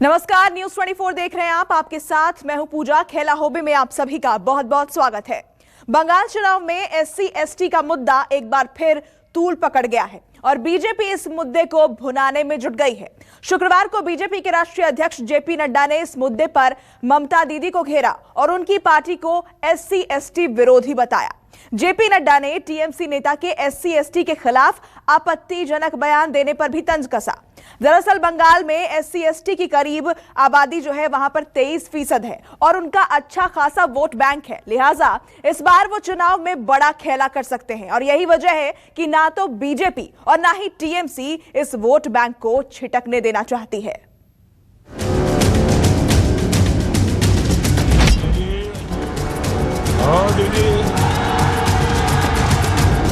नमस्कार, न्यूज 24 देख रहे हैं आप। आपके साथ मैं हूं पूजा। खेला हॉबी में आप सभी का बहुत बहुत स्वागत है। बंगाल चुनाव में एससी एसटी का मुद्दा एक बार फिर तूल पकड़ गया है और बीजेपी इस मुद्दे को भुनाने में जुट गई है। शुक्रवार को बीजेपी के राष्ट्रीय अध्यक्ष जेपी नड्डा ने इस मुद्दे पर ममता दीदी को घेरा और उनकी पार्टी को एससी एसटी विरोधी बताया। जेपी नड्डा ने टीएमसी नेता के एससी एसटी के खिलाफ आपत्तिजनक बयान देने पर भी तंज कसा। दरअसल बंगाल में एससी एसटी की करीब आबादी जो है वहां पर 23% है और उनका अच्छा खासा वोट बैंक है। लिहाजा इस बार वो चुनाव में बड़ा खेला कर सकते हैं और यही वजह है कि ना तो बीजेपी और ना ही टीएमसी इस वोट बैंक को छिटकने देना चाहती है।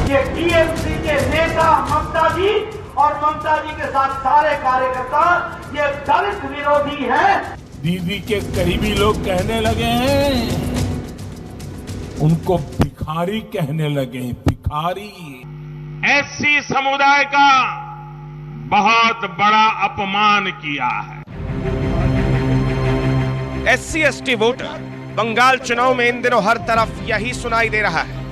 ये टीएमसी के नेता ममता जी और ममता जी के साथ सारे कार्यकर्ता ये दलित विरोधी हैं। दीदी के करीबी लोग कहने लगे हैं, उनको भिखारी कहने लगे हैं, भिखारी। एससी समुदाय का बहुत बड़ा अपमान किया है। एससी एसटी वोटर बंगाल चुनाव में इन दिनों हर तरफ यही सुनाई दे रहा है।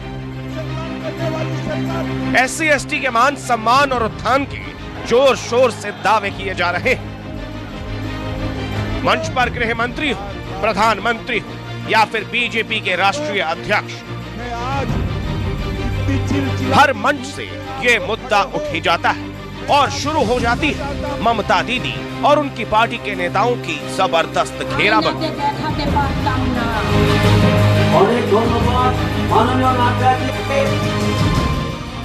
एससी एसटी के मान सम्मान और उत्थान के जोर शोर से दावे किए जा रहे हैं। मंच पर गृह मंत्री हो, प्रधानमंत्री हो या फिर बीजेपी के राष्ट्रीय अध्यक्ष, हर मंच से ये मुद्दा उठ ही जाता है और शुरू हो जाती है ममता दीदी और उनकी पार्टी के नेताओं की जबरदस्त घेराबंदी।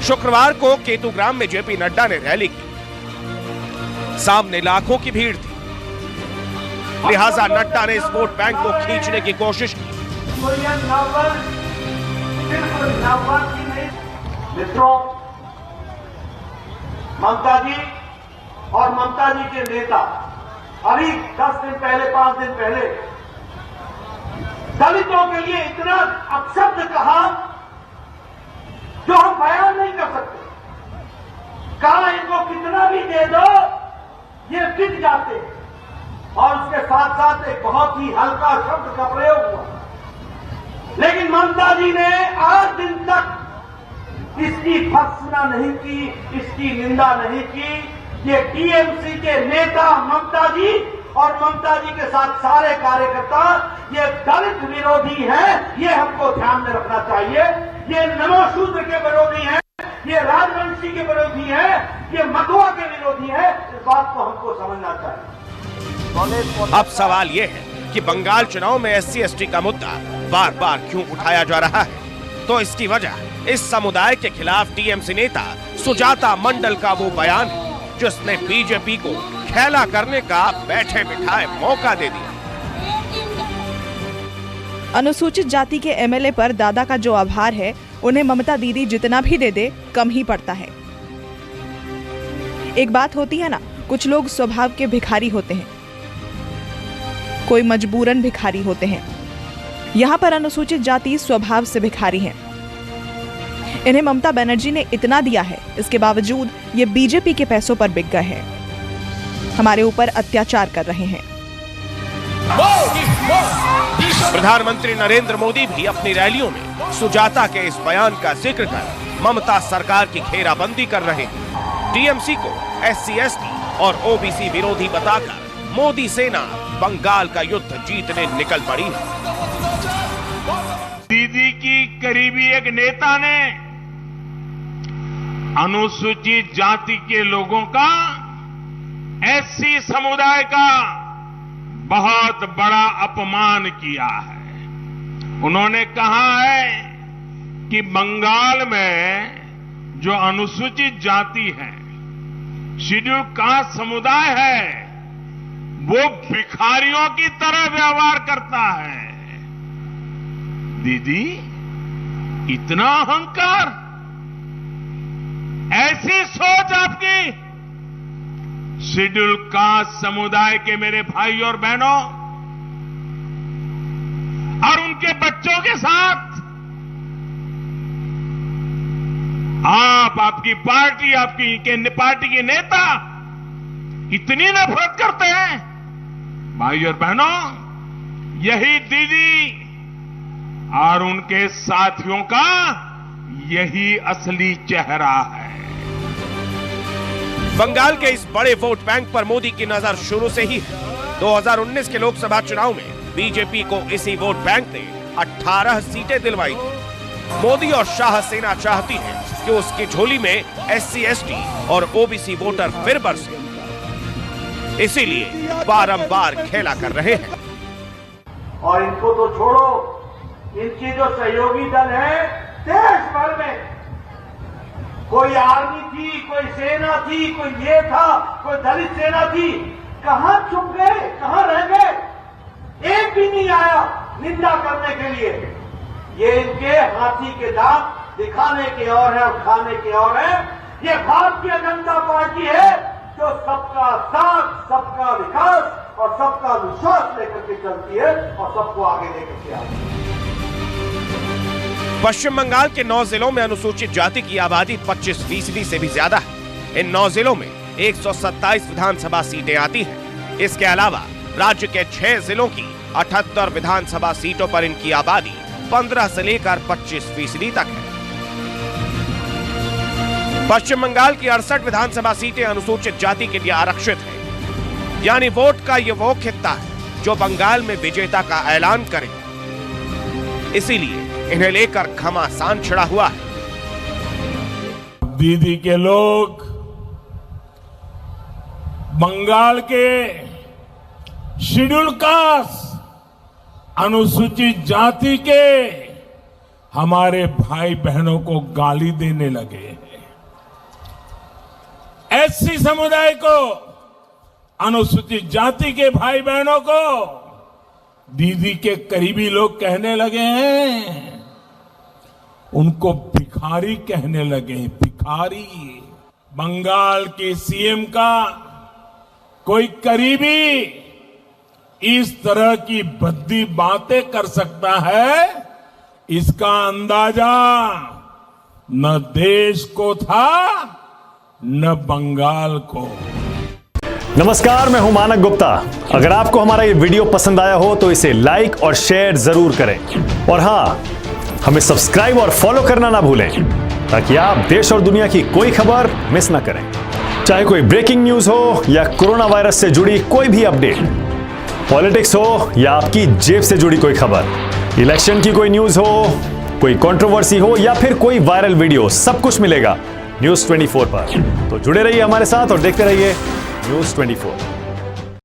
शुक्रवार को केतुग्राम में जेपी नड्डा ने रैली की। सामने लाखों की भीड़ थी, लिहाजा नड्डा ने इस वोट बैंक को खींचने की कोशिश की। मित्रों, ममता जी और ममता जी के नेता अभी 10 दिन पहले 5 दिन पहले दलितों के लिए इतना अपशब्द कहा जो हम बयान नहीं कर सकते। कहा इनको कितना भी दे दो ये टिक जाते हैं और उसके साथ साथ एक बहुत ही हल्का शब्द का प्रयोग हुआ। लेकिन ममता जी ने आज दिन तक इसकी भर्त्सना नहीं की, इसकी निंदा नहीं की। ये टीएमसी के नेता ममता जी और ममता जी के साथ सारे कार्यकर्ता ये दलित विरोधी हैं, ये हमको ध्यान में रखना चाहिए। ये नमोशूद्र के विरोधी हैं, ये राजवंशी के विरोधी हैं, ये मधुआ के विरोधी हैं। इस बात को हमको समझना चाहिए। अब सवाल यह है कि बंगाल चुनाव में एससी एसटी का मुद्दा बार बार क्यों उठाया जा रहा है। तो इसकी वजह इस समुदाय के खिलाफ टीएमसी नेता सुजाता मंडल का वो बयान है जिसने बीजेपी को खेला करने का बैठे बिठाए मौका दे दिया। अनुसूचित जाति के एमएलए पर दादा का जो आभार है, उन्हें ममता दीदी जितना भी दे दे कम ही पड़ता है। एक बात होती है ना, कुछ लोग स्वभाव के भिखारी होते हैं, कोई मजबूरन भिखारी होते हैं। यहाँ पर अनुसूचित जाति स्वभाव से भिखारी हैं। इन्हें ममता बनर्जी ने इतना दिया है, इसके बावजूद ये बीजेपी के पैसों पर बिक गए हैं, हमारे ऊपर अत्याचार कर रहे हैं। प्रधानमंत्री नरेंद्र मोदी भी अपनी रैलियों में सुजाता के इस बयान का जिक्र कर ममता सरकार की घेराबंदी कर रहे हैं। टीएमसी को एससी एसटी और ओबीसी विरोधी बताकर मोदी सेना बंगाल का युद्ध जीतने निकल पड़ी है। दीदी की करीबी एक नेता ने अनुसूचित जाति के लोगों का, एससी समुदाय का बहुत बड़ा अपमान किया है। उन्होंने कहा है कि बंगाल में जो अनुसूचित जाति है, शेड्यूल कास्ट समुदाय है, वो भिखारियों की तरह व्यवहार करता है। दीदी, इतना अहंकार, ऐसी सोच आपकी। शेड्यूल कास्ट समुदाय के मेरे भाई और बहनों और उनके बच्चों के साथ आपकी पार्टी, आपकी पार्टी के नेता इतनी नफरत करते हैं भाई और बहनों, यही दीदी और उनके साथियों का यही असली चेहरा है। बंगाल के इस बड़े वोट बैंक पर मोदी की नजर शुरू से ही है। 2019 के लोकसभा चुनाव में बीजेपी को इसी वोट बैंक ने 18 सीटें दिलवाई थी। मोदी और शाह सेना चाहती है कि उसकी झोली में SC/ST और OBC वोटर फिर बरसे, इसीलिए बारंबार खेला कर रहे हैं। और इनको तो छोड़ो, इनकी जो सहयोगी दल है देश भर में, कोई आर्मी थी, कोई सेना थी, कोई ये था, कोई दलित सेना थी, कहां छुप गए, कहां रह गए? एक भी नहीं आया निंदा करने के लिए। ये इनके हाथी के दांत दिखाने के और है और खाने के और है। ये भारतीय जनता पार्टी है जो सबका साथ, सबका विकास और सबका विश्वास लेकर के चलती है और सबको आगे लेकर के आती है। पश्चिम बंगाल के 9 जिलों में अनुसूचित जाति की आबादी 25% से भी ज्यादा है। इन 9 जिलों में 127 विधानसभा सीटें आती हैं। इसके अलावा राज्य के 6 जिलों की 78 विधानसभा सीटों पर इनकी आबादी 15 से लेकर 25% तक है। पश्चिम बंगाल की 68 विधानसभा सीटें अनुसूचित जाति के लिए आरक्षित हैं। यानी वोट का ये वो खित्ता है जो बंगाल में विजेता का ऐलान करे। इसीलिए इन्हें लेकर घमासान छिड़ा हुआ है। दीदी के लोग बंगाल के शेड्यूल कास्ट अनुसूचित जाति के हमारे भाई बहनों को गाली देने लगे हैं। SC समुदाय को, अनुसूचित जाति के भाई बहनों को दीदी के करीबी लोग कहने लगे हैं, उनको भिखारी कहने लगे हैं, भिखारी। बंगाल के CM का कोई करीबी इस तरह की भद्दी बातें कर सकता है, इसका अंदाजा न देश को था न बंगाल को। नमस्कार, मैं हूं मानक गुप्ता। अगर आपको हमारा ये वीडियो पसंद आया हो तो इसे लाइक और शेयर जरूर करें और हाँ, हमें सब्सक्राइब और फॉलो करना ना भूलें ताकि आप देश और दुनिया की कोई खबर मिस ना करें। चाहे कोई ब्रेकिंग न्यूज हो या कोरोना वायरस से जुड़ी कोई भी अपडेट, पॉलिटिक्स हो या आपकी जेब से जुड़ी कोई खबर, इलेक्शन की कोई न्यूज हो, कोई कंट्रोवर्सी हो या फिर कोई वायरल वीडियो, सब कुछ मिलेगा News 24 पर। तो जुड़े रहिए हमारे साथ और देखते रहिए News 24।